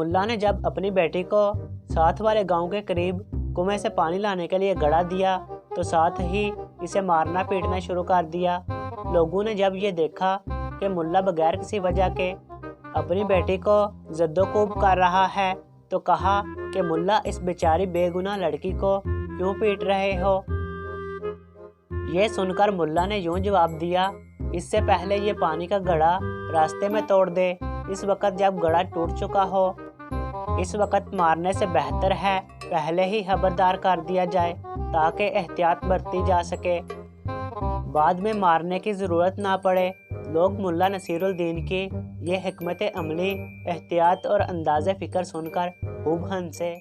मुल्ला ने जब अपनी बेटी को साथ वाले गांव के करीब कुएं से पानी लाने के लिए गड़ा दिया तो साथ ही इसे मारना पीटना शुरू कर दिया। लोगों ने जब ये देखा कि मुल्ला बगैर किसी वजह के अपनी बेटी को जद्दोकूब कर रहा है तो कहा कि मुल्ला, इस बेचारी बेगुनाह लड़की को क्यों पीट रहे हो? ये सुनकर मुल्ला ने यूं जवाब दिया, इससे पहले ये पानी का घड़ा रास्ते में तोड़ दे। इस वक्त जब घड़ा टूट चुका हो, इस वक्त मारने से बेहतर है पहले ही खबरदार कर दिया जाए ताकि एहतियात बरती जा सके, बाद में मारने की ज़रूरत ना पड़े। लोग मुल्ला नसीरुद्दीन की ये हिकमत अमली, एहतियात और अंदाज़े फ़िक्र सुनकर खूब हंसे।